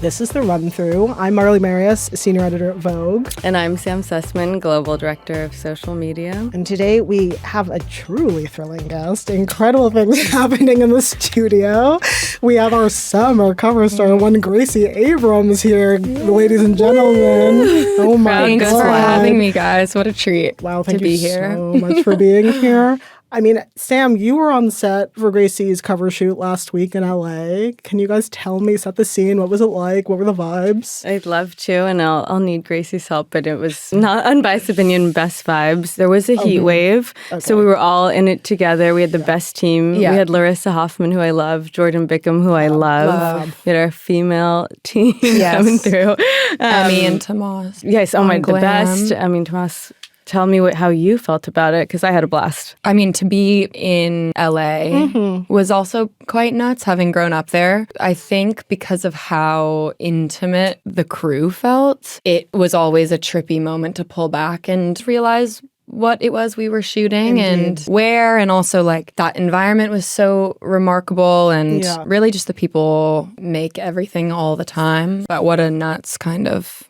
This is The Run Through. I'm Marley Marius, senior editor at Vogue. And I'm Sam Sussman, global director of social media. And today we have a truly thrilling guest. Incredible things happening in the studio. We have our summer cover star, one Gracie Abrams here, ladies and gentlemen. Oh my God. Thanks for having me, guys. What a treat. Wow, thank to you be here. so much for being here. I mean, Sam, you were on set for Gracie's cover shoot last week in LA. Can you guys tell me, set the scene? What was it like? What were the vibes? I'd love to, and I'll need Gracie's help, but it was not unbiased opinion, best vibes. There was a heat wave, so we were all in it together. We had the best team. Yeah. We had Larissa Hoffman, who I love, Jordan Bickham, who I love. We had our female team coming through. Emmy and Tomas. Yes, oh my, the best. I mean, Tomas, tell me how you felt about it, because I had a blast. I mean, to be in LA was also quite nuts, having grown up there. I think because of how intimate the crew felt, it was always a trippy moment to pull back and realize what it was we were shooting and where, and also like that environment was so remarkable, and really just the people make everything all the time. But what a nuts kind of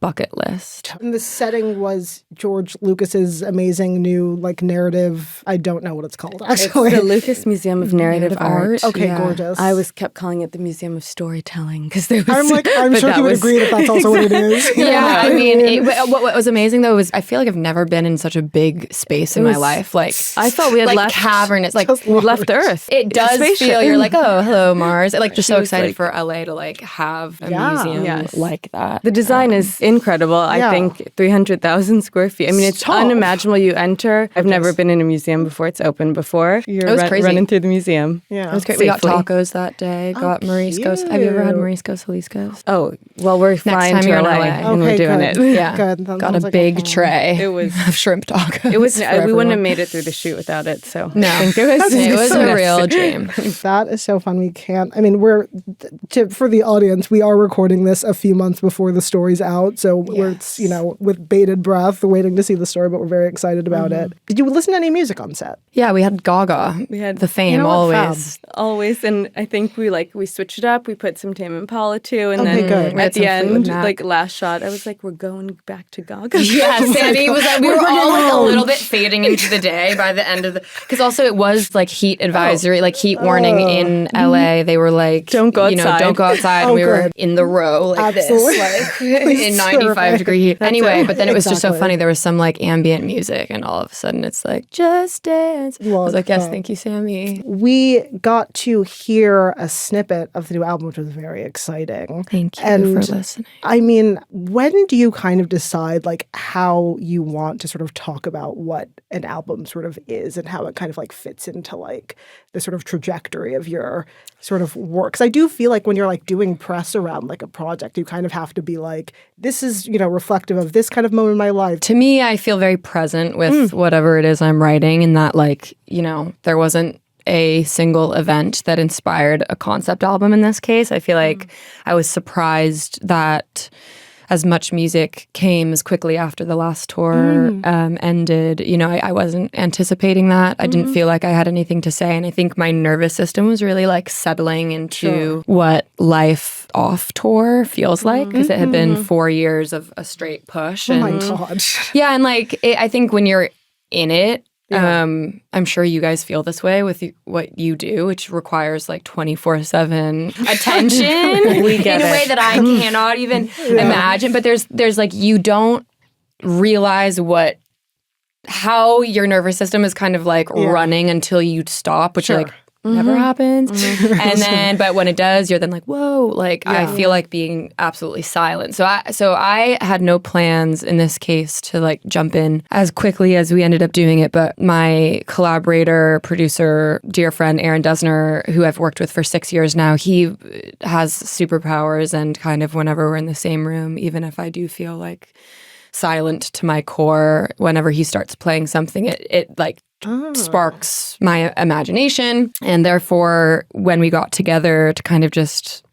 bucket list. And the setting was George Lucas's amazing new narrative. I don't know what it's called actually. It's the Lucas Museum of Narrative Art. Okay, gorgeous. I kept calling it the Museum of Storytelling because there was. I'm sure he would agree that that's also what it is. Yeah, I mean, what was amazing though was I feel like I've never been in such a big space in my life. Like I thought we had left cavernous, we left Earth. It does feel you're like, oh, hello Mars. Like just so excited for LA to have a museum like that. The design is incredible. I think 300,000 square feet. I mean, it's unimaginable. You enter. I've never been in a museum before. It's open before. You're running through the museum. Yeah, it was great. We got tacos that day. Got mariscos. Have you ever had mariscos Jalisco's? Oh, well, we're flying to LA and we're doing it. Yeah, got a big tray. It was of shrimp tacos. It was. We wouldn't have made it through the shoot without it. So no, I think it was a real dream. That is so fun. We can't. I mean, for the audience, we are recording this a few months before the story's out, so we're with bated breath waiting to see the story, but we're very excited about it. Did you listen to any music on set? Yeah, we had Gaga. We had the Fame always, and I think we switched it up. We put some Tame Impala too, and then at the end, last shot, I was like, we're going back to Gaga. Yeah, Sandy was like, we were all a little bit fading into the day by the end of because also it was heat advisory, heat warning in LA. They were like, don't go outside. Don't go outside. And we were in the row this, in 95 degree heat. Anyway, but then it was just so funny. There was some ambient music, and all of a sudden it's like, just dance. I was like, yes, thank you, Sammy. We got to hear a snippet of the new album, which was very exciting. Thank you for listening. I mean, when do you kind of decide how you want to sort of talk about what an album sort of is and how it kind of fits into the sort of trajectory of your sort of work? Because I do feel like when you're doing press around a project, you kind of have to be this is, reflective of this kind of moment in my life. To me, I feel very present with whatever it is I'm writing, and that there wasn't a single event that inspired a concept album in this case. I feel like I was surprised that as much music came as quickly after the last tour ended. I wasn't anticipating that. I didn't feel like I had anything to say. And I think my nervous system was really settling into what life off tour feels like, because it had been 4 years of a straight push. Oh my God. Yeah, and I think when you're in it, I'm sure you guys feel this way with what you do, which requires 24/7 attention we get in a way that I cannot even imagine. But there's you don't realize how your nervous system is kind of running until you stop, which never happens. And then, but when it does, you're then whoa, I feel like being absolutely silent. So I had no plans in this case to jump in as quickly as we ended up doing it. But my collaborator, producer, dear friend, Aaron Dessner, who I've worked with for 6 years now, he has superpowers, and kind of whenever we're in the same room, even if I do feel silent to my core, whenever he starts playing something, it sparks my imagination. And therefore, when we got together to kind of just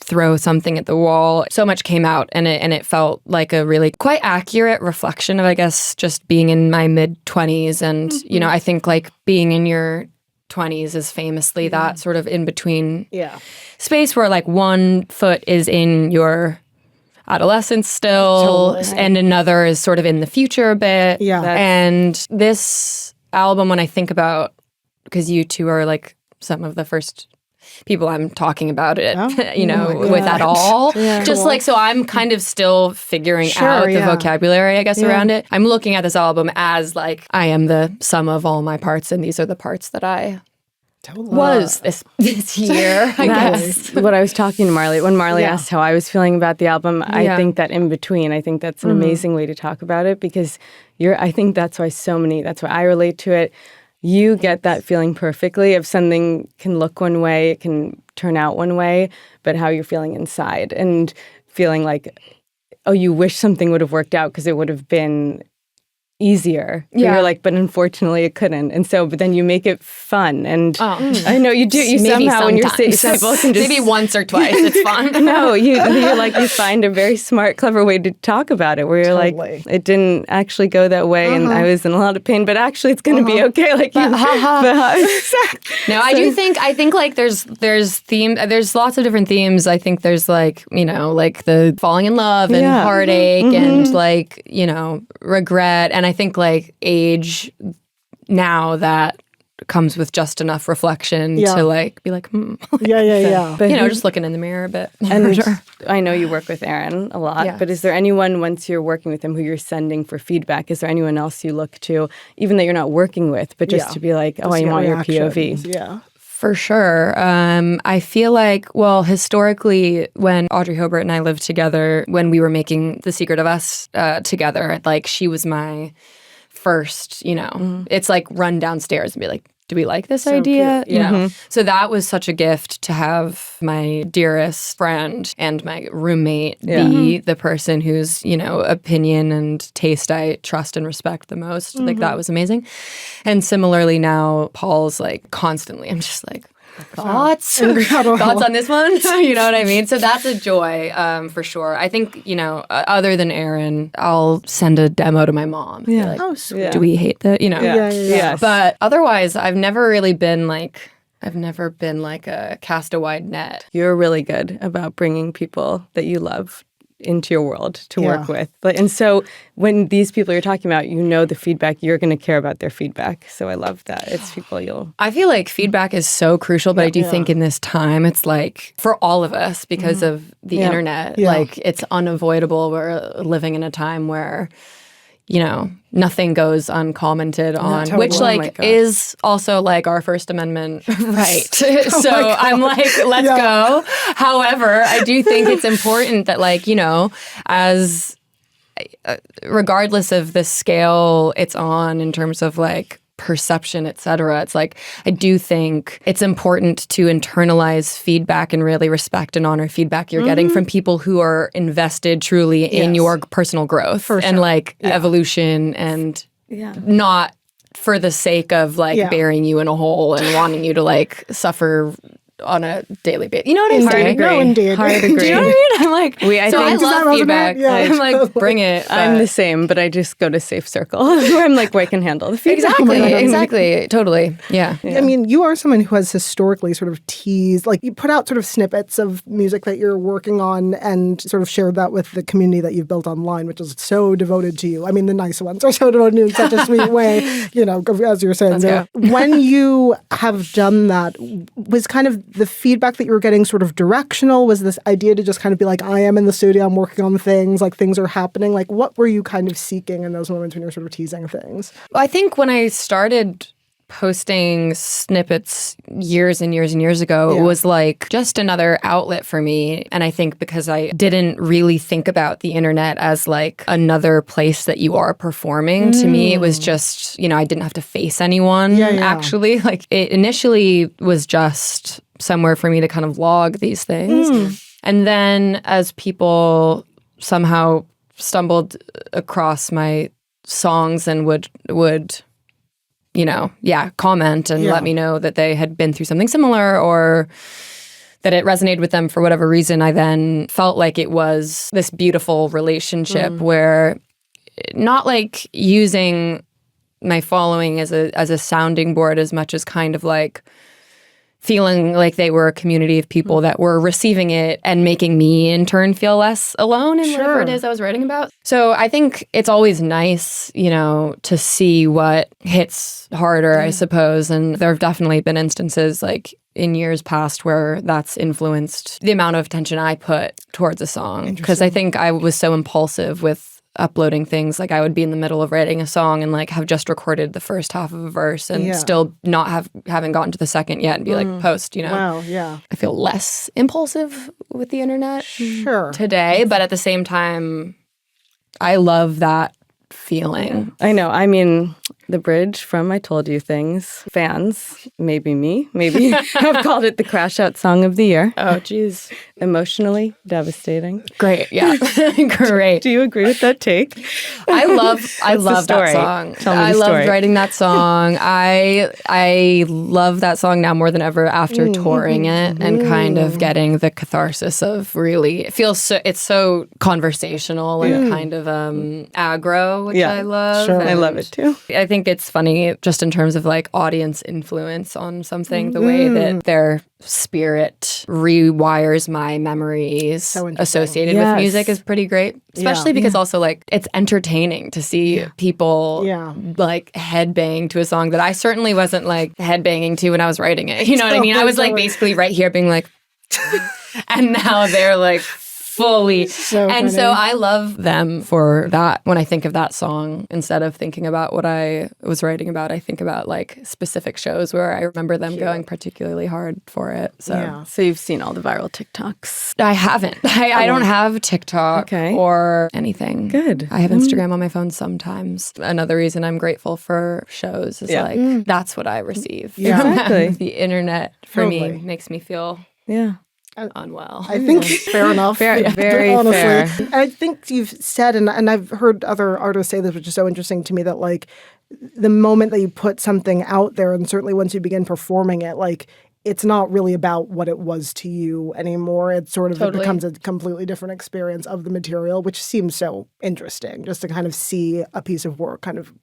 throw something at the wall, so much came out, and it felt like a really quite accurate reflection of, I guess, just being in my mid-20s. And, I think being in your 20s is famously that sort of in-between space where like one foot is in your adolescence still and another is sort of in the future a bit. Yeah. And this album, when I think about, because you two are like some of the first people I'm talking about it, with at all. Just like, so I'm kind of still figuring out the vocabulary, I guess, around it. I'm looking at this album as like, I am the sum of all my parts, and these are the parts that I was this year, I guess. What I was talking to Marley, when Marley asked how I was feeling about the album, I think that in between, I think that's an amazing way to talk about it, because I think that's why I relate to it. You get that feeling perfectly of something can look one way, it can turn out one way, but how you're feeling inside and feeling like, oh, you wish something would have worked out because it would have been easier. But you're like, but unfortunately it couldn't. And so, but then you make it fun. And I know you do. You somehow, when you're people can just maybe once or twice, it's fun. No, you're like, you find a very smart, clever way to talk about it, where you're like, it didn't actually go that way, and I was in a lot of pain, but actually it's going to be okay. Like, No, I think like there's lots of different themes. I think there's like, like the falling in love and heartache and like, regret. And I think like age now that comes with just enough reflection to like be like, But just looking in the mirror a bit. And I know you work with Aaron a lot, but is there anyone, once you're working with him, who you're sending for feedback? Is there anyone else you look to, even that you're not working with, but just to be like, oh, I want your POV? Yeah. For sure. I feel like, well, historically, when Audrey Hobert and I lived together, when we were making The Secret of Us together, like she was my first, it's like run downstairs and be like, do we like this idea? Cute. So that was such a gift to have my dearest friend and my roommate be the person whose, opinion and taste I trust and respect the most. Like that was amazing. And similarly now, Paul's like constantly, I'm just like, thoughts on this one? You know what I mean? So that's a joy for sure. I think, other than Aaron, I'll send a demo to my mom. Yeah. Like, do we hate that? Yeah. But otherwise, I've never been like a cast a wide net. You're really good about bringing people that you love into your world to work with. And so when these people you're talking about, the feedback, you're going to care about their feedback. So I love that. It's people I feel like feedback is so crucial, but I do think in this time, it's like for all of us, because of the internet, like it's unavoidable. We're living in a time where, nothing goes uncommented on, which like is also like our First Amendment right. So I'm like, let's go. However, I do think it's important that like, as regardless of the scale it's on in terms of like perception, et cetera, it's like, I do think it's important to internalize feedback and really respect and honor feedback you're getting from people who are invested truly in your personal growth and like evolution and not for the sake of like burying you in a hole and wanting you to like suffer on a daily basis. You know what I'm saying? No, indeed. Hard agree. Do you know what I mean? I'm like, I love feedback. Yeah, I'm like, bring it. I'm the same, but I just go to safe circle where I'm like, I can handle the feedback. Exactly. Totally. Yeah. I mean, you are someone who has historically sort of teased, like you put out sort of snippets of music that you're working on and sort of shared that with the community that you've built online, which is so devoted to you. I mean, the nice ones are so devoted to you in such a sweet way, as you're saying. When you have done that, was kind of the feedback that you were getting sort of directional? Was this idea to just kind of be like, I am in the studio, I'm working on things, like things are happening? Like what were you kind of seeking in those moments when you were sort of teasing things? Well, I think when I started posting snippets years and years and years ago, it was like just another outlet for me. And I think because I didn't really think about the internet as like another place that you are performing, to me it was just, I didn't have to face anyone actually. Like it initially was just somewhere for me to kind of log these things. And then as people somehow stumbled across my songs and would comment and let me know that they had been through something similar or that it resonated with them for whatever reason, I then felt like it was this beautiful relationship where not like using my following as a sounding board as much as kind of like feeling like they were a community of people that were receiving it and making me in turn feel less alone in whatever it is I was writing about. So I think it's always nice, you know, to see what hits harder, I suppose. And there have definitely been instances like in years past where that's influenced the amount of attention I put towards a song. Because I think I was so impulsive with uploading things. Like I would be in the middle of writing a song and like have just recorded the first half of a verse and still not haven't gotten to the second yet and be like post, you know. Wow, yeah. I feel less impulsive with the internet today, but at the same time I love that feeling. I know. I mean, the bridge from I Told You Things, fans, maybe me, maybe have called it the crash out song of the year. Oh, geez. Emotionally devastating. Great. Yeah. Great. Do you agree with that take? I love that song. I loved writing that song. I love that song now more than ever after touring it and kind of getting the catharsis of really, it feels so, it's so conversational and kind of aggro, which I love. Sure. I love it too. I think it's funny just in terms of like audience influence on something, the way that their spirit rewires my memories associated with music is pretty great. Especially because also like it's entertaining to see people like headbang to a song that I certainly wasn't like headbanging to when I was writing it. You know what I mean? I was like basically right here being like, and now they're like fully. So I love them for that. When I think of that song, instead of thinking about what I was writing about, I think about like specific shows where I remember them going particularly hard for it. So you've seen all the viral TikToks. I haven't. I don't have TikTok or anything. Good. I have Instagram on my phone sometimes. Another reason I'm grateful for shows is like that's what I receive. Exactly. The internet for me makes me feel unwell. I think fair enough. Very honestly. Fair. I think you've said, and I've heard other artists say this, which is so interesting to me, that like the moment that you put something out there, and certainly once you begin performing it, like it's not really about what it was to you anymore. It sort of it becomes a completely different experience of the material, which seems so interesting, just to kind of see a piece of work kind of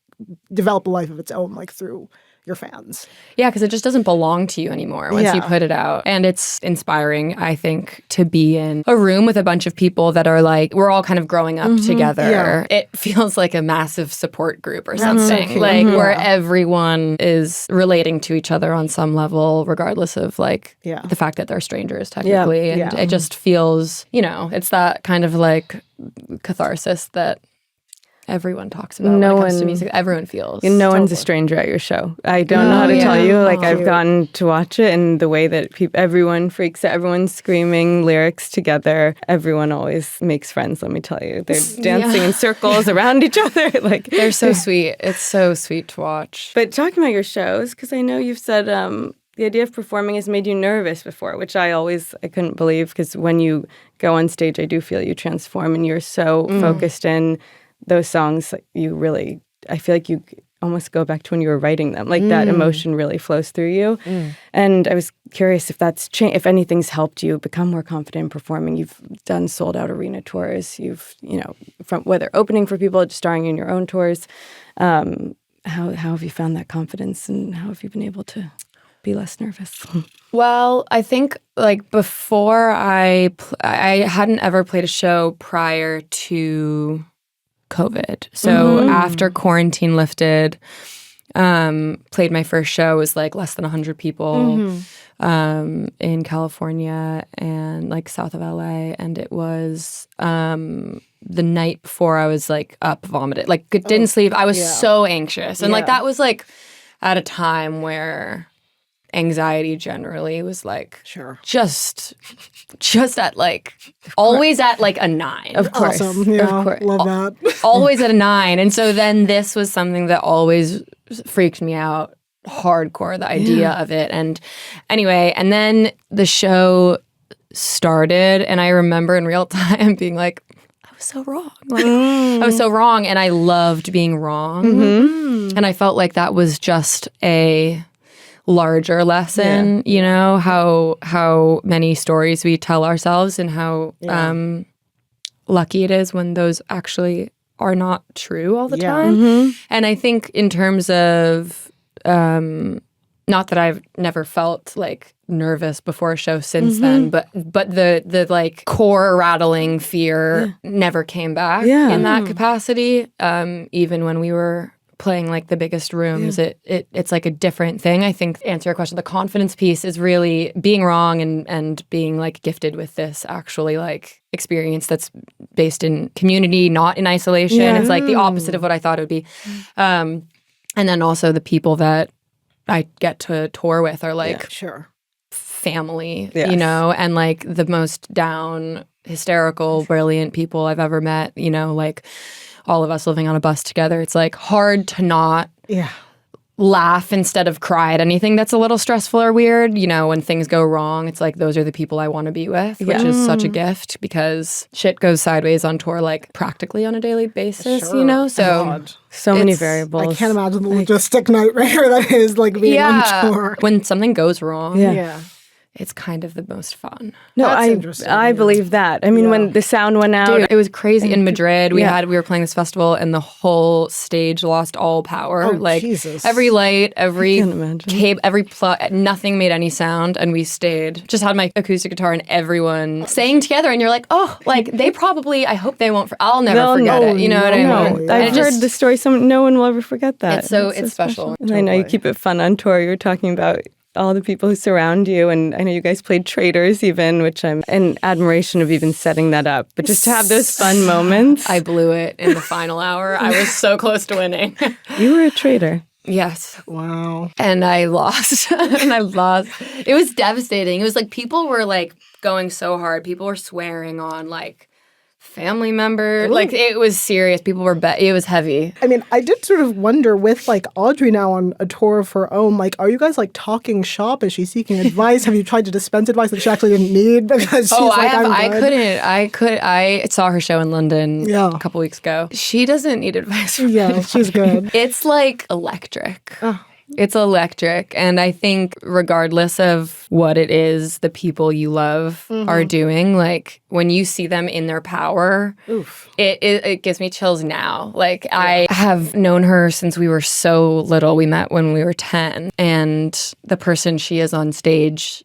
develop a life of its own, like through your fans. Yeah, because it just doesn't belong to you anymore once you put it out. And it's inspiring, I think, to be in a room with a bunch of people that are like, we're all kind of growing up together. Yeah. It feels like a massive support group or something. Like where everyone is relating to each other on some level, regardless of like the fact that they're strangers technically. And it just feels, you know, it's that kind of like catharsis that everyone talks about when it comes to music. Everyone feels. No one's a stranger at your show. I don't know how to tell you. Like I've gotten to watch it, and the way that everyone freaks out, everyone's screaming lyrics together. Everyone always makes friends. Let me tell you, they're dancing in circles around each other. Like they're so sweet. It's so sweet to watch. But talking about your shows, because I know you've said the idea of performing has made you nervous before, which I couldn't believe, because when you go on stage, I do feel you transform, and you're so focused in those songs. You really, I feel like you almost go back to when you were writing them. Like that emotion really flows through you. And I was curious if that's if anything's helped you become more confident in performing. You've done sold out arena tours. You've, you know, from whether opening for people, just starring in your own tours. How have you found that confidence, and how have you been able to be less nervous? Well, I think like before I hadn't ever played a show prior to COVID. So after quarantine lifted, played my first show. It was like less than 100 people in California and like south of LA. And it was the night before I was like up vomited, like didn't sleep. I was so anxious. And like that was like at a time where anxiety generally was like just at like always at like a 9. Of course. Awesome. Yeah, of course. Love that. Always at a 9. And so then this was something that always freaked me out hardcore, the idea of it. And anyway, and then the show started, and I remember in real time being like, I was so wrong. Like I was so wrong, and I loved being wrong. And I felt like that was just a larger lesson, you know, how many stories we tell ourselves, and how lucky it is when those actually are not true all the time. And I think in terms of, not that I've never felt like nervous before a show since then, but the like core rattling fear never came back in that capacity. Even when we were playing like the biggest rooms, it's like a different thing. I think, to answer your question, the confidence piece is really being wrong and being like gifted with this actually like experience that's based in community, not in isolation. It's like the opposite of what I thought it would be. And then also the people that I get to tour with are like family, you know, and like the most down, hysterical, brilliant people I've ever met, you know, like all of us living on a bus together. It's like hard to not laugh instead of cry at anything that's a little stressful or weird. You know, when things go wrong, it's like those are the people I want to be with, which is such a gift because shit goes sideways on tour like practically on a daily basis, you know? So so many variables. I can't imagine the logistic nightmare that is like being on tour. When something goes wrong. It's kind of the most fun. No, I believe that. I mean, when the sound went out, dude, it was crazy in Madrid. We were playing this festival, and the whole stage lost all power. Like Jesus. every light, every cable, every plug, nothing made any sound, and we stayed. Just had my acoustic guitar and everyone sang together, and you're like, oh, like they probably. I hope they won't. I'll never forget it. You know what I mean? I've heard the story. No one will ever forget that. It's special. And I know you keep it fun on tour. You were talking about all the people who surround you, and I know you guys played Traitors even, which I'm in admiration of even setting that up. But just to have those fun moments. I blew it in the final hour. I was so close to winning. You were a traitor. Yes. Wow. And I lost. It was devastating. It was like people were like going so hard. People were swearing on like family member. Like it was serious. People were it was heavy. I mean, I did sort of wonder with like Audrey now on a tour of her own, like, are you guys like talking shop? Is she seeking advice? Have you tried to dispense advice that she actually didn't need because she's I saw her show in London a couple weeks ago. She doesn't need advice from anyone. She's good. It's like electric. It's electric. And I think regardless of what it is the people you love are doing, like when you see them in their power, it gives me chills now. Like I have known her since we were so little. We met when we were 10. And the person she is on stage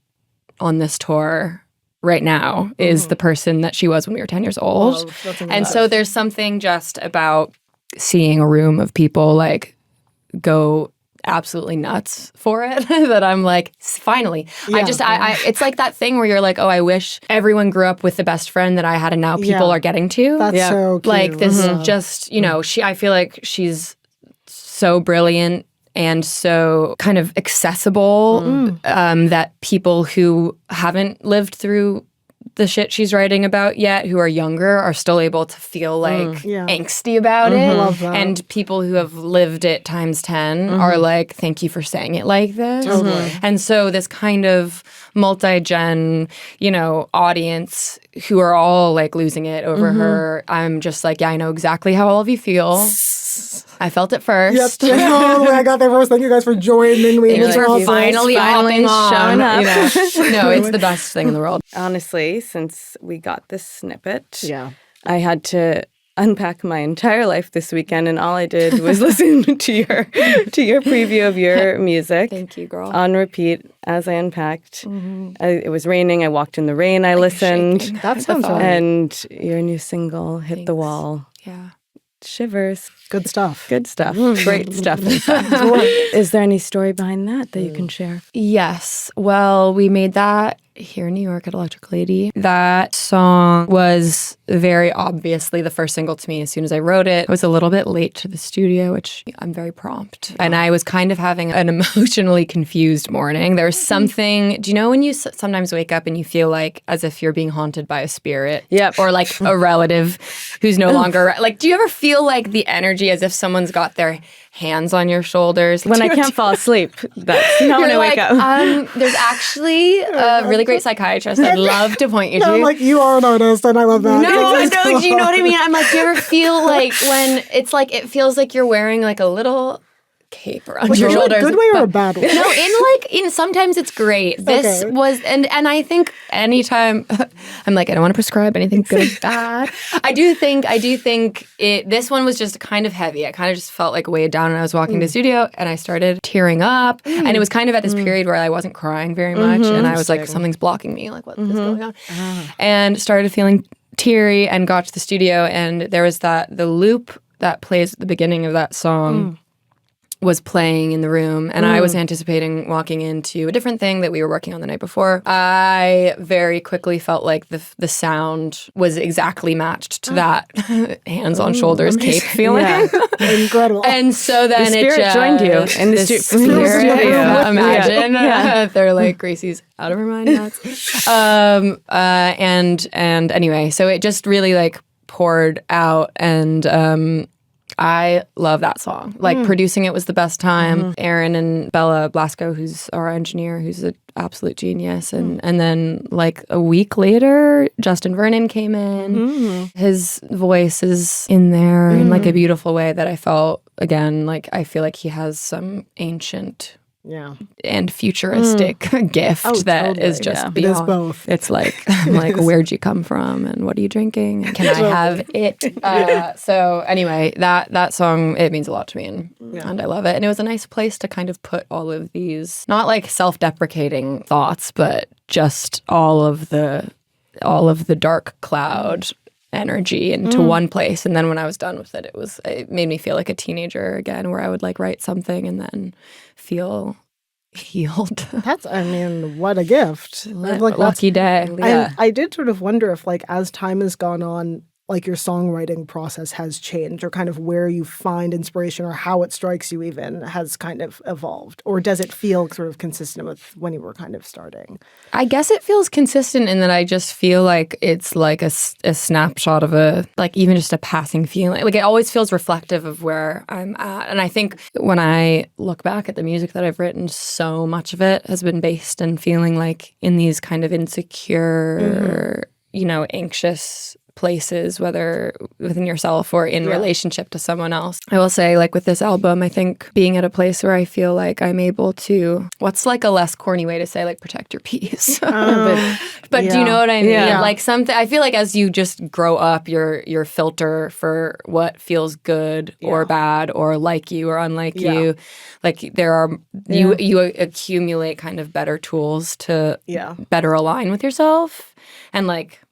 on this tour right now is the person that she was when we were 10 years old. And so there's something just about seeing a room of people like go absolutely nuts for it that I'm like, finally. It's like that thing where you're like, oh, I wish everyone grew up with the best friend that I had and now people are getting to. That's so cute. Like this just, you know, I feel like she's so brilliant and so kind of accessible that people who haven't lived through the shit she's writing about yet, who are younger, are still able to feel like angsty about it. Love that. And people who have lived it times 10 are like, thank you for saying it like this. And so this kind of multi-gen, you know, audience who are all like losing it over her, I'm just like, yeah, I know exactly how all of you feel. I felt it first. Yep, totally. I got there first. Thank you guys for joining me. Thanks for finally hopping on. Showing up. You know? No, it's the best thing in the world. Honestly, since we got this snippet, I had to unpack my entire life this weekend, and all I did was listen to your preview of your music. Thank you, girl. On repeat as I unpacked. It was raining. I walked in the rain. I listened. That sounds right. And your new single hit the wall. Yeah. Shivers. Good stuff. Good stuff. Great stuff, in fact. Is there any story behind that you can share? Yes. Well, we made that here in New York at Electric Lady. That song was very obviously the first single to me as soon as I wrote it. I was a little bit late to the studio, which I'm very prompt. And I was kind of having an emotionally confused morning. There was something, do you know when you sometimes wake up and you feel like as if you're being haunted by a spirit? Yep. Or like a relative who's no longer, like, do you ever feel like the energy as if someone's got their hands on your shoulders? When I can't fall asleep, that's not when I wake up. There's actually a really great psychiatrist I'd love to point you to. I'm like, you are an artist, and I love that. No, do you know what I mean? I'm like, do you ever feel like when it's like, it feels like you're wearing like a little cape around your shoulders. Good way or a bad way? No, in sometimes it's great. This was, and I think anytime I'm like, I don't want to prescribe anything good or bad. I do think this one was just kind of heavy. I kind of just felt like weighed down, and I was walking to the studio and I started tearing up, and it was kind of at this period where I wasn't crying very much, and I was like, something's blocking me. Like, what is going on? And started feeling teary and got to the studio, and there was the loop that plays at the beginning of that song was playing in the room, and I was anticipating walking into a different thing that we were working on the night before. I very quickly felt like the sound was exactly matched to that hands on shoulders cape feeling. Yeah. Incredible. And so then the spirit joined you in the studio. Imagine if they're like, Gracie's out of her mind nuts. And anyway, so it just really like poured out, and I love that song. Like producing it was the best time. Aaron and Bella Blasco, who's our engineer, who's an absolute genius. And then like a week later, Justin Vernon came in. His voice is in there in like a beautiful way that I felt, again, like I feel like he has some ancient and futuristic gift that is just beyond. It is both. It's like, I'm like, where'd you come from and what are you drinking? And can I have it? So anyway, that song, it means a lot to me, and I love it. And it was a nice place to kind of put all of these, not like self-deprecating thoughts, but just all of the dark cloud energy into one place. And then when I was done with it, it made me feel like a teenager again, where I would like write something and then feel healed. What a gift. Like, lucky day. Yeah. I did sort of wonder if like as time has gone on, like your songwriting process has changed, or kind of where you find inspiration or how it strikes you even has kind of evolved, or does it feel sort of consistent with when you were kind of starting? I guess it feels consistent in that I just feel like it's like a snapshot of even just a passing feeling. Like it always feels reflective of where I'm at. And I think when I look back at the music that I've written, so much of it has been based in feeling like in these kind of insecure, anxious places, whether within yourself or in relationship to someone else. I will say, like with this album, I think being at a place where I feel like I'm able to, what's like a less corny way to say, like protect your peace. But do you know what I mean? Yeah. Like something, I feel like as you just grow up, your filter for what feels good or bad or like you or unlike you, like there are, you accumulate kind of better tools to better align with yourself and like,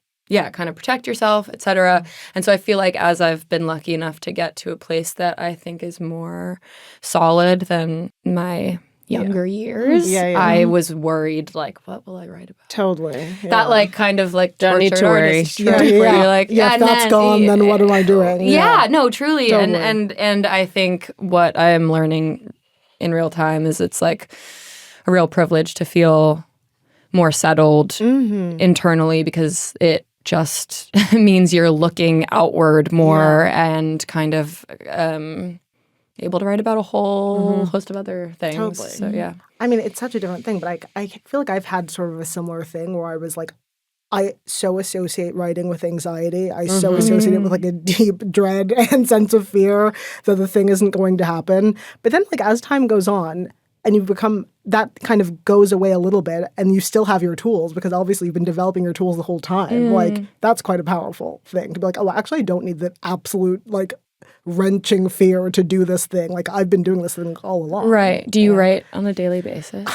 kind of protect yourself, etc. And so I feel like as I've been lucky enough to get to a place that I think is more solid than my younger years, I was worried, like, what will I write about? Totally. Yeah. That, like, kind of, like, don't need to worry. Where you're like, if that's gone, then what am I doing? No, truly. Totally. And I think what I am learning in real time is it's, like, a real privilege to feel more settled internally, because it just means you're looking outward more and kind of able to write about a whole host of other things. Totally. So, I mean, it's such a different thing, but I feel like I've had sort of a similar thing where I was like, I so associate writing with anxiety. I so associate it with like a deep dread and sense of fear that the thing isn't going to happen. But then like as time goes on, and you become, that kind of goes away a little bit, and you still have your tools, because obviously you've been developing your tools the whole time. Like, that's quite a powerful thing to be like, oh, actually I don't need the absolute, like, wrenching fear to do this thing. Like, I've been doing this thing all along. Right. Do you write on a daily basis?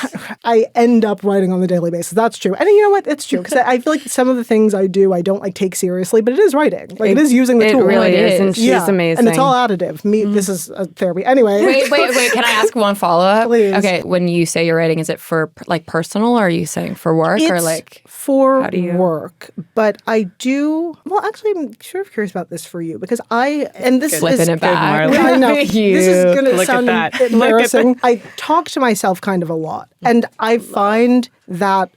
I end up writing on a daily basis. That's true. And you know what? It's true. Because I feel like some of the things I do, I don't like take seriously, but it is writing. Like, it is using the tool. It really is. And she's amazing. And it's all additive. This is a therapy. Anyway. Wait. Can I ask one follow-up? Please. Okay. When you say you're writing, is it for like personal, or are you saying for work? It's or like for work. But I do, well, actually, I'm sort of curious about this for you, because this flipping is it back. I know. This is going to sound embarrassing. I talk to myself kind of a lot, and I find that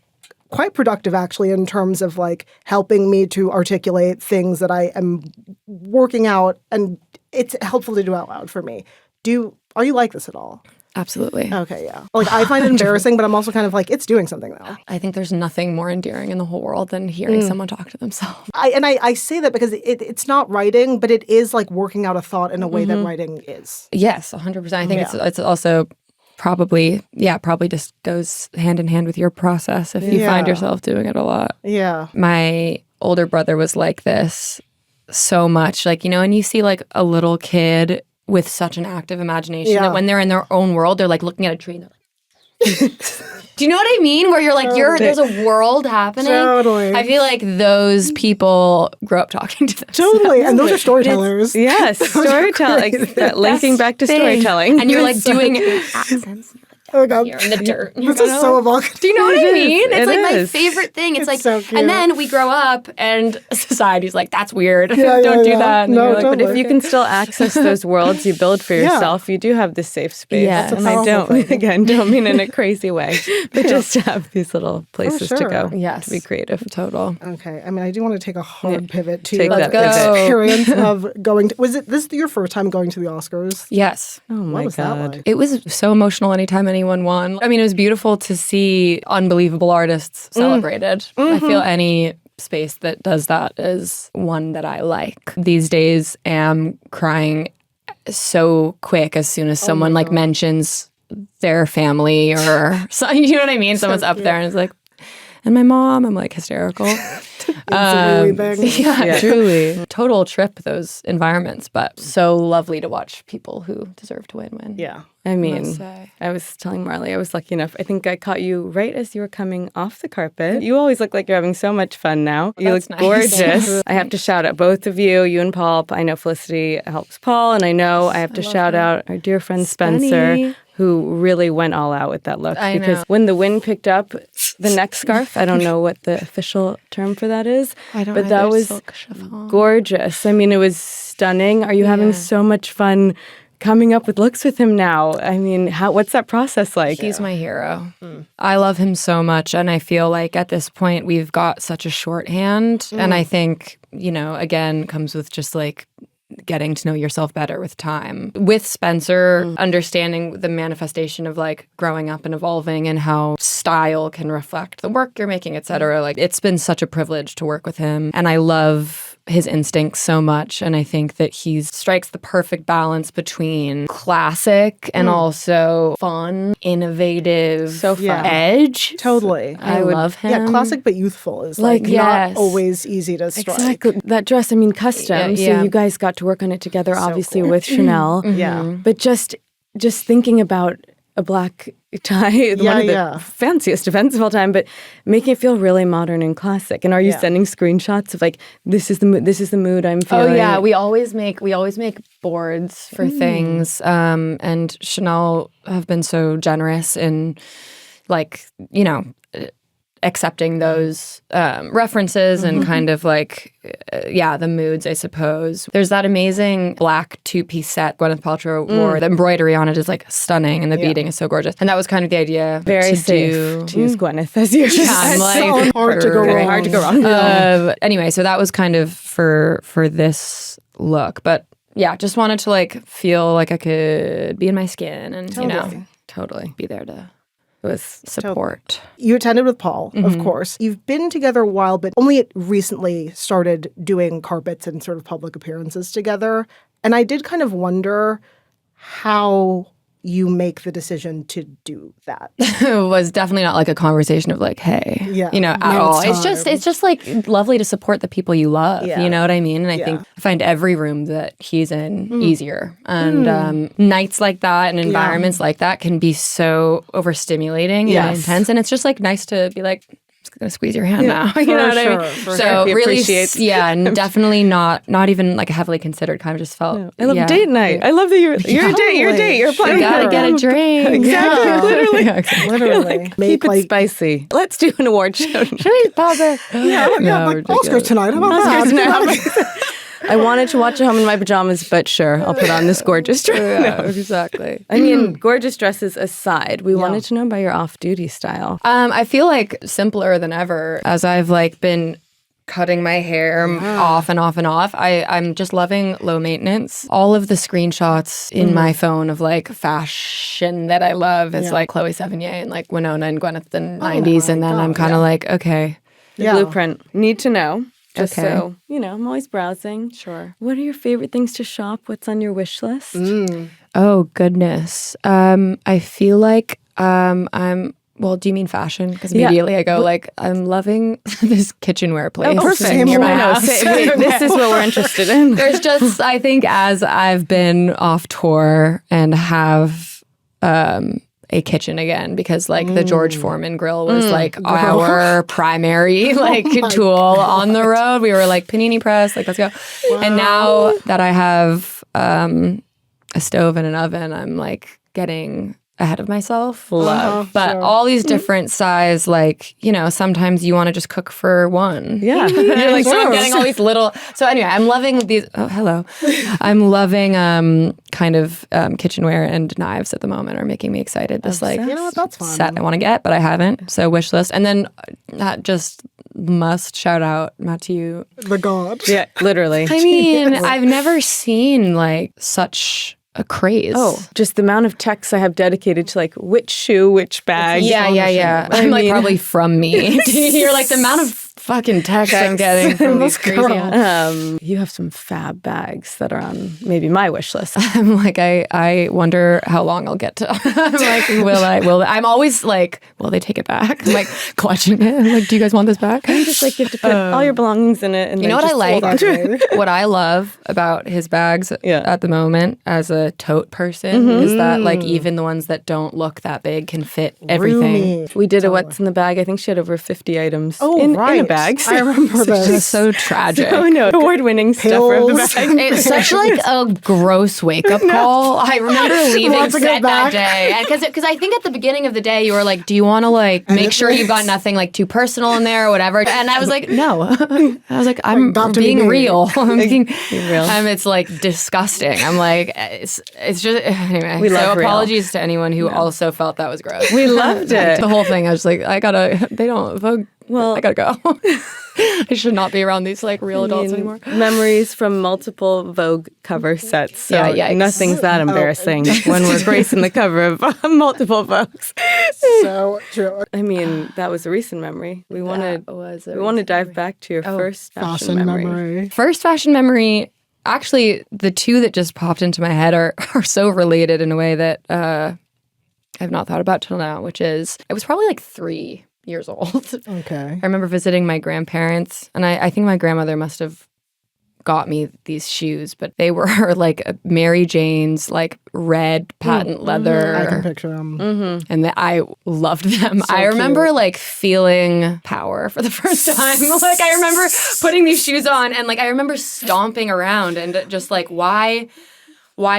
quite productive, actually, in terms of like helping me to articulate things that I am working out, and it's helpful to do out loud for me. Are you like this at all? Absolutely. Okay, yeah. Like, I find it embarrassing, but I'm also kind of like, it's doing something though. I think there's nothing more endearing in the whole world than hearing someone talk to themselves. I say that because it's not writing, but it is like working out a thought in a way that writing is. Yes, 100%. I think it's also probably just goes hand in hand with your process if you find yourself doing it a lot. Yeah. My older brother was like this so much. Like, and you see like a little kid with such an active imagination that when they're in their own world, they're like looking at a tree and they're like, do you know what I mean? Where you're like, there's a world happening. Totally. I feel like those people grow up talking to themselves. Totally. And those are storytellers. Yes, storytelling. Linking back to storytelling. And you're like doing accents. Oh my God. You're in the dirt. This is so evocative. Do you know what I mean? It's like my is. favorite thing. It's like, so cute. and then we grow up and society's like, that's weird. Yeah, Don't do yeah. that. And No, you're like, totally. But if you can still access those worlds you build for yourself, you do have this safe space. Yes. And I don't mean in a crazy way, but just to have these little places to go. Yes. To be creative. Total. Okay. I mean, I do want to take a hard pivot to Take your that pivot. experience of going to, was this your first time going to the Oscars? Yes. Oh my What was that God. like? It was so emotional anytime anyone won. I mean, it was beautiful to see unbelievable artists celebrated. I feel any space that does that is one that I like. These days, am crying so quick as soon as someone like mentions their family or you know what I mean? Someone's up there and it's like, and my mom, I'm like hysterical. Yeah, truly. Total trip, those environments, but so lovely to watch people who deserve to win. Yeah. I mean, I was telling Marley, I was lucky enough. I think I caught you right as you were coming off the carpet. You always look like you're having so much fun now. You look gorgeous. I have to shout out both of you and Paul. I know Felicity helps Paul, and I know I have to shout out our dear friend Spencer, who really went all out with that look. Because when the wind picked up the neck scarf, I don't know what the official term for that is, but that was gorgeous. I mean, it was stunning. Are you having so much fun coming up with looks with him now? I mean, what's that process like? He's my hero. I love him so much, and I feel like at this point we've got such a shorthand, and I think, again, comes with just like getting to know yourself better with time. With Spencer, understanding the manifestation of like growing up and evolving and how style can reflect the work you're making, et cetera. Like, it's been such a privilege to work with him, and I love his instincts so much, and I think that he strikes the perfect balance between classic and also fun, innovative, so fun. Edge. Totally. I love him. Yeah, classic but youthful is like not always easy to strike. Exactly. That dress, I mean, custom. So you guys got to work on it together, obviously, with Chanel. Yeah. But just thinking about a black tie, one of the fanciest events of all time, but making it feel really modern and classic. And are you sending screenshots of like, this is the mood I'm feeling? Oh yeah, we always make boards for things, and Chanel have been so generous in like, accepting those references and kind of like, the moods, I suppose. There's that amazing black two-piece set Gwyneth Paltrow wore. The embroidery on it is like stunning, and the beading is so gorgeous. And that was kind of the idea. Very to safe to use Gwyneth as your I'm like, hard to go wrong. Hard to go wrong. Anyway, so that was kind of for this look. But yeah, just wanted to like feel like I could be in my skin and, Totally. be there to support. You attended with Paul, of course. You've been together a while, but only recently started doing carpets and sort of public appearances together. And I did kind of wonder how you make the decision to do that. It was definitely not like a conversation of like, hey, at all. It's just like lovely to support the people you love. You know what I mean? And I think I find every room that he's in easier. And nights like that and environments like that can be so overstimulating and intense. And it's just like nice to be like, I'm going to squeeze your hand now. You know what I mean? So really, and definitely not even like a heavily considered kind of just felt. I love date night. I love that you're a date. You're planning. You gotta get a drink. Exactly. Literally. Like, keep it spicy. Let's do an award show. Should we pause it? Like Oscars tonight. How about that? I wanted to watch at home in my pajamas, but sure, I'll put on this gorgeous dress. Yeah, exactly. I mean, gorgeous dresses aside, we wanted to know about your off-duty style. I feel like simpler than ever as I've like been cutting my hair off and off and off. I'm just loving low maintenance. All of the screenshots in my phone of like fashion that I love is like Chloë Sevigny and like Winona and Gwyneth in the 90s. And then I'm kind of like, okay. The blueprint. Need to know. Just Okay. so, I'm always browsing. Sure. What are your favorite things to shop? What's on your wish list? Oh, goodness. I feel like well, do you mean fashion? Because immediately I go like, I'm loving this kitchenware place. Oh, perfect. near my house. This is what we're interested in. There's just, I think as I've been off tour and have a kitchen again, because like the George Foreman grill was like our primary like tool on the road. We were like panini press, like let's go. Wow. And now that I have a stove and an oven, I'm like getting ahead of myself. But all these different size, like, sometimes you want to just cook for one. Yeah. You're like, so I'm getting all these little. So anyway, I'm loving these. Oh, hello. I'm loving kind of kitchenware and knives at the moment are making me excited. This like that's fun. set I want to get, but I haven't. So wish list. And then that just must shout out Mathieu. The god. Yeah, literally. I mean, I've never seen like such a craze. Oh, just the amount of texts I have dedicated to like which shoe, which bag. Yeah. I'm like probably from me. You're like the amount of fucking texts I'm getting from these crazy. You have some fab bags that are on maybe my wish list. I'm like, I wonder how long I'll get to. I'm like, will I'm always like, will they take it back? I'm like clutching it. I'm like, do you guys want this back? I'm just like, you have to put all your belongings in it. And you know what I like? What I love about his bags at the moment as a tote person is that like even the ones that don't look that big can fit everything. Roomy. We did a what's in the bag. I think she had over 50 items in a bag. I remember this. It's so tragic. Oh no, award-winning stuffer of the bag. It's such like a gross wake-up call. I remember leaving set that day. Because I think at the beginning of the day, you were like, do you want to like make sure you've got nothing like too personal in there or whatever? And I was like, no. I was like, I'm being real. I'm being real. It's like disgusting. I'm like, it's just, anyway. We love real. Apologies to anyone who also felt that was gross. We loved it. The whole thing, I was like, Vogue. Well, I gotta go. I should not be around these like real adults anymore. Memories from multiple Vogue cover sets. So nothing's that embarrassing when we're gracing the cover of multiple Vogues. So true. I mean, that was a recent memory. We want to dive back to your first fashion memory. First fashion memory. Actually, the two that just popped into my head are so related in a way that I've not thought about till now, which is I was probably like 3 years old. Okay. I remember visiting my grandparents, and I think my grandmother must have got me these shoes, but they were like Mary Jane's, like red patent leather. I can picture them. And I loved them. So I remember cute. like feeling power for the first time. Like I remember putting these shoes on and like I remember stomping around and just like, why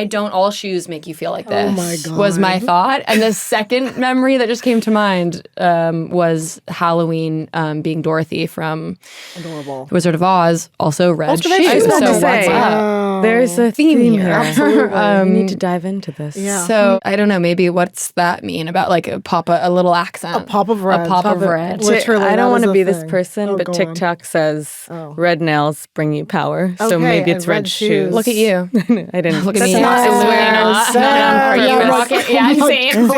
don't all shoes make you feel like this? Oh my God. Was my thought. And the second memory that just came to mind was Halloween being Dorothy from Adorable. Wizard of Oz, also red shoes. I was about So to say, what's up? there's a theme here. Absolutely. We need to dive into this. Yeah. So I don't know, maybe what's that mean about like a little accent? A pop of red. A pop of red. Literally, I don't want to be this person, but go on. TikTok says red nails bring you power. So Okay, maybe it's and red red shoes. shoes. Look at you. I didn't. Look at me. Yes, Absolutely not. yes, Are you yeah, rocket? like, Yeah, oh my same.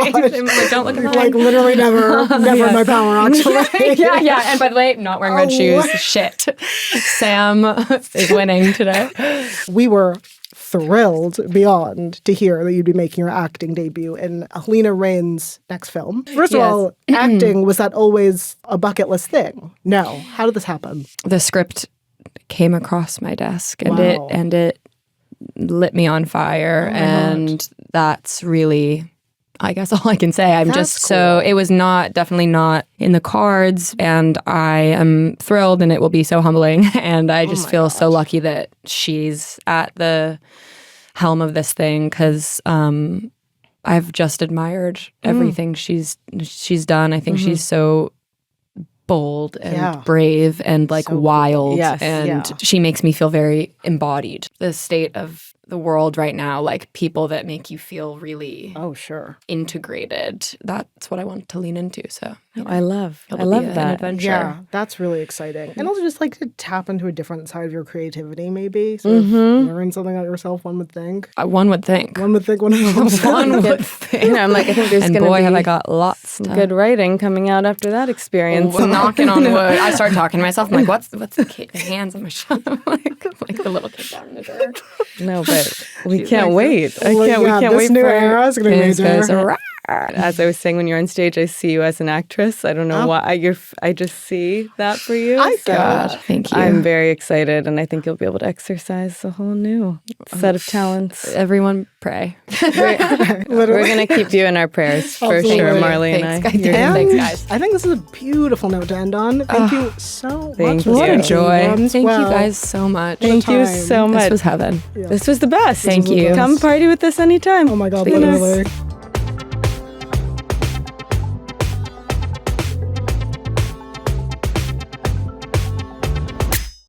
God. Don't look at mine. Like literally never in my power, actually. yeah. And by the way, not wearing red shoes. Shit. Sam is winning today. We were thrilled beyond to hear that you'd be making your acting debut in Halina Rein's next film. First of all, acting, was that always a bucket list thing? No. How did this happen? The script came across my desk and Wow. it lit me on fire, and that's really, I guess, all I can say. I'm That's just so, it was definitely not in the cards, and I am thrilled, and it will be so humbling, and I just feel so lucky that she's at the helm of this thing, because I've just admired everything she's done. I think she's so bold and brave and like So cool. wild, Yes. and she makes me feel very embodied. The state of the world right now, like people that make you feel really integrated. That's what I want to lean into. So I love that. An adventure. Yeah, that's really exciting. And also just like to tap into a different side of your creativity, maybe. Sort of learn something about yourself, one would think. One would think. One would think. One would think. You know, I'm like, I think there's going to be have I got lots of good writing coming out after that experience. Knocking on wood. I started talking to myself. I'm like, what's the hands on my shop? like the little kid down in the door. No, but we can't wait. We can't this wait new for era is going to be major. As I was saying, when you're on stage, I see you as an actress. I don't know why. I just see that for you. Thank you. I'm very excited, and I think you'll be able to exercise a whole new set of talents. Everyone pray. We're going to keep you in our prayers for sure, Marley and I. Thanks, guys. I think this is a beautiful note to end on. Thank you so much. What a joy. Thank you guys so much. Thank you so much. This was heaven. This was the best. Thank you. Come party with us anytime. Oh my God, literally.